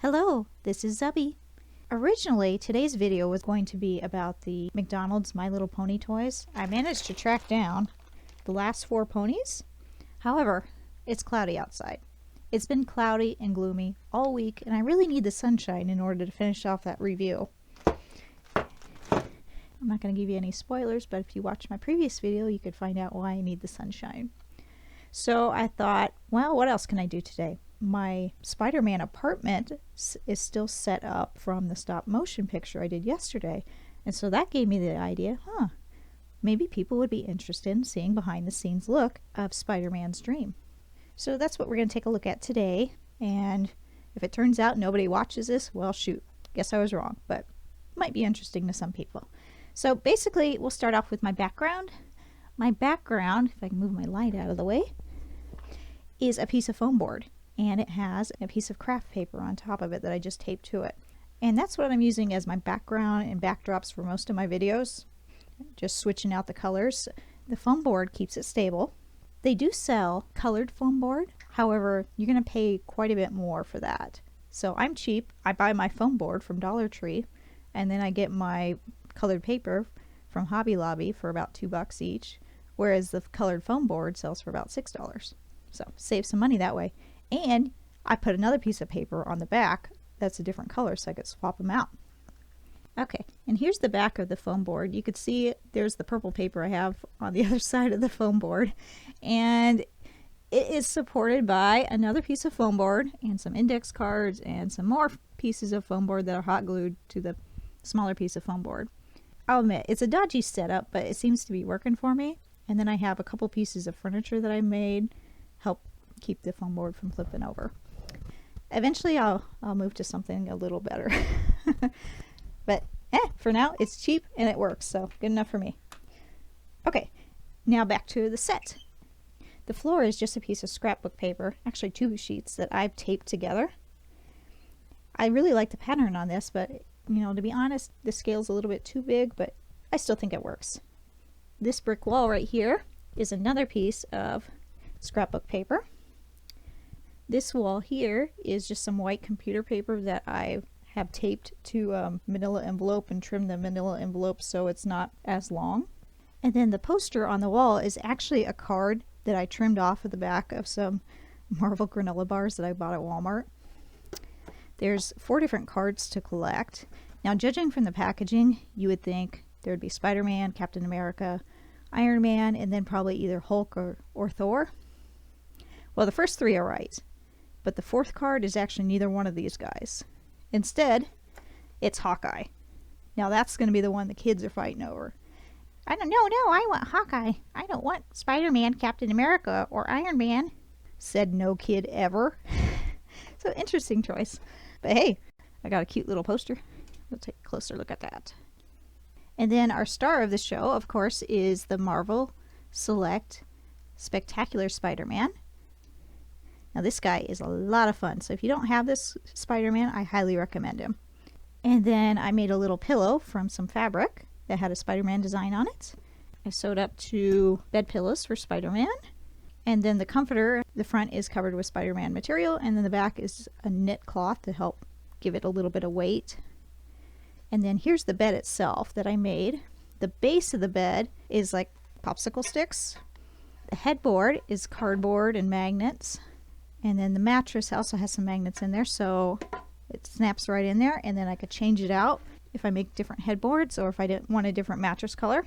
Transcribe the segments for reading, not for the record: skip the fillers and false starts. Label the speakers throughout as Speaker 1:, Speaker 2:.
Speaker 1: Hello, this is Zubbie. Originally, today's video was going to be about the McDonald's My Little Pony toys. I managed to track down the last 4 ponies. However, it's cloudy outside. It's been cloudy and gloomy all week, and I really need the sunshine in order to finish off that review. I'm not going to give you any spoilers, but if you watched my previous video, you could find out why I need the sunshine. So I thought, well, what else can I do today? My Spider-Man apartment is still set up from the stop motion picture I did yesterday. And so that gave me the idea, maybe people would be interested in seeing behind the scenes look of Spider-Man's dream. So that's what we're going to take a look at today. And if it turns out nobody watches this, well, shoot, guess I was wrong, but it might be interesting to some people. So basically, we'll start off with my background. My background, if I can move my light out of the way, is a piece of foam board. And it has a piece of craft paper on top of it that I just taped to it. And that's what I'm using as my background and backdrops for most of my videos. Just switching out the colors. The foam board keeps it stable. They do sell colored foam board. However, you're going to pay quite a bit more for that. So I'm cheap. I buy my foam board from Dollar Tree. And then I get my colored paper from Hobby Lobby for about $2 each. Whereas the colored foam board sells for about $6. So save some money that way. And I put another piece of paper on the back that's a different color so I could swap them out. Okay, and here's the back of the foam board. You could see there's the purple paper I have on the other side of the foam board. And it is supported by another piece of foam board and some index cards and some more pieces of foam board that are hot glued to the smaller piece of foam board. I'll admit, it's a dodgy setup, but it seems to be working for me. And then I have a couple pieces of furniture that I made help keep the foam board from flipping over. Eventually I'll move to something a little better. But for now it's cheap and it works, so good enough for me. Okay, now back to the set. The floor is just a piece of scrapbook paper, actually 2 sheets that I've taped together. I really like the pattern on this, but you know, to be honest, the scale's a little bit too big, but I still think it works. This brick wall right here is another piece of scrapbook paper. This wall here is just some white computer paper that I have taped to a manila envelope and trimmed the manila envelope so it's not as long. And then the poster on the wall is actually a card that I trimmed off of the back of some Marvel granola bars that I bought at Walmart. There's 4 different cards to collect. Now, judging from the packaging, you would think there would be Spider-Man, Captain America, Iron Man, and then probably either Hulk or Thor. Well, the first 3 are right. But the 4th card is actually neither one of these guys. Instead, it's Hawkeye. Now that's going to be the one the kids are fighting over. I want Hawkeye. I don't want Spider-Man, Captain America, or Iron Man, said no kid ever. So interesting choice. But hey, I got a cute little poster. We'll take a closer look at that. And then our star of the show, of course, is the Marvel Select Spectacular Spider-Man. Now this guy is a lot of fun, so if you don't have this Spider-Man, I highly recommend him. And then I made a little pillow from some fabric that had a Spider-Man design on it. I sewed up 2 bed pillows for Spider-Man. And then the comforter, the front is covered with Spider-Man material, and then the back is a knit cloth to help give it a little bit of weight. And then here's the bed itself that I made. The base of the bed is like popsicle sticks. The headboard is cardboard and magnets. And then the mattress also has some magnets in there, so it snaps right in there. And then I could change it out if I make different headboards or if I didn't want a different mattress color.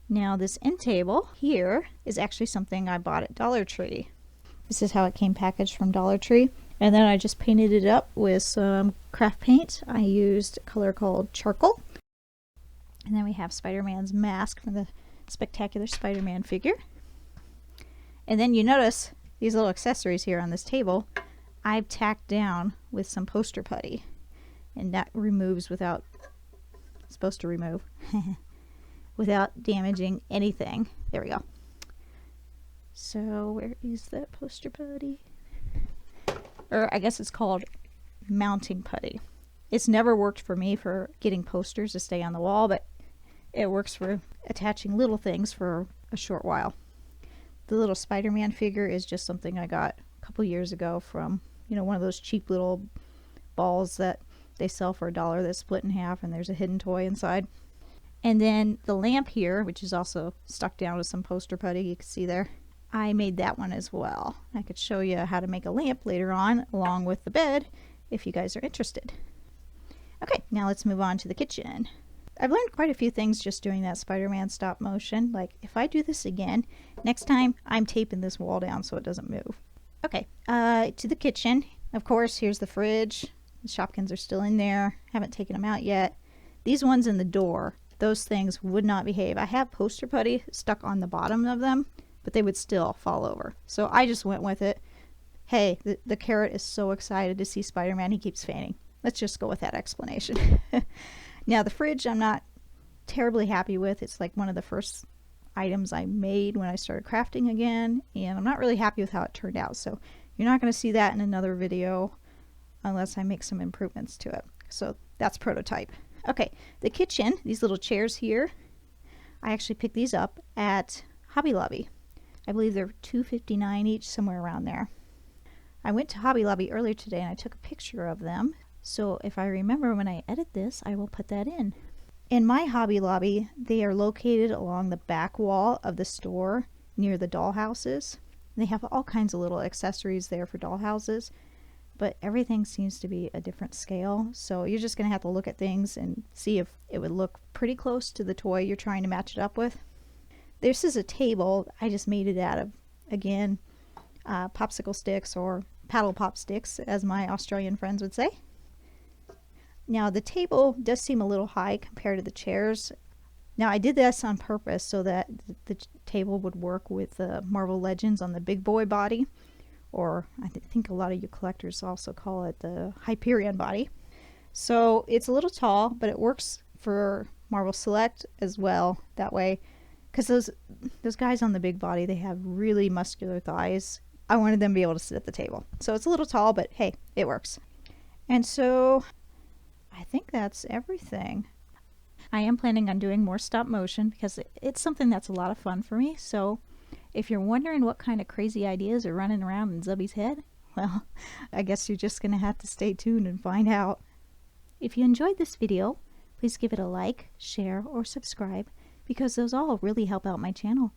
Speaker 1: Now this end table here is actually something I bought at Dollar Tree. This is how it came packaged from Dollar Tree. And then I just painted it up with some craft paint. I used a color called charcoal. And then we have Spider-Man's mask from the Spectacular Spider-Man figure. And then you notice these little accessories here on this table, I've tacked down with some poster putty. And that removes without, it's supposed to remove, without damaging anything. There we go. So where is that poster putty? Or I guess it's called mounting putty. It's never worked for me for getting posters to stay on the wall, but it works for attaching little things for a short while. The little Spider-Man figure is just something I got a couple years ago from, you know, one of those cheap little balls that they sell for $1 that's split in half and there's a hidden toy inside. And then the lamp here, which is also stuck down with some poster putty, you can see there. I made that one as well. I could show you how to make a lamp later on along with the bed if you guys are interested. Okay, now let's move on to the kitchen. I've learned quite a few things just doing that SpiderMan stop motion. Like, if I do this again, next time I'm taping this wall down so it doesn't move. Okay, to the kitchen. Of course, here's the fridge. The Shopkins are still in there. Haven't taken them out yet. These ones in the door, those things would not behave. I have poster putty stuck on the bottom of them, but they would still fall over. So I just went with it. Hey, the carrot is so excited to see Spider-Man, he keeps fainting. Let's just go with that explanation. Now the fridge I'm not terribly happy with. It's like one of the first items I made when I started crafting again, and I'm not really happy with how it turned out. So you're not going to see that in another video unless I make some improvements to it. So that's prototype. Okay, the kitchen, these little chairs here, I actually picked these up at Hobby Lobby. I believe they're $2.59 each, somewhere around there. I went to Hobby Lobby earlier today and I took a picture of them. So if I remember when I edit this, I will put that in. In my Hobby Lobby, they are located along the back wall of the store near the dollhouses. They have all kinds of little accessories there for dollhouses, but everything seems to be a different scale. So you're just going to have to look at things and see if it would look pretty close to the toy you're trying to match it up with. This is a table. I just made it out of, again, popsicle sticks, or paddle pop sticks, as my Australian friends would say. Now the table does seem a little high compared to the chairs. Now I did this on purpose so that the table would work with the Marvel Legends on the big boy body, or I think a lot of you collectors also call it the Hyperion body. So it's a little tall, but it works for Marvel Select as well that way, because those guys on the big body, they have really muscular thighs. I wanted them to be able to sit at the table. So it's a little tall, but hey, it works. And so I think that's everything. I am planning on doing more stop motion because it's something that's a lot of fun for me. So if you're wondering what kind of crazy ideas are running around in Zubbie's head, well, I guess you're just going to have to stay tuned and find out. If you enjoyed this video, please give it a like, share, or subscribe, because those all really help out my channel.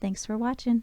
Speaker 1: Thanks for watching.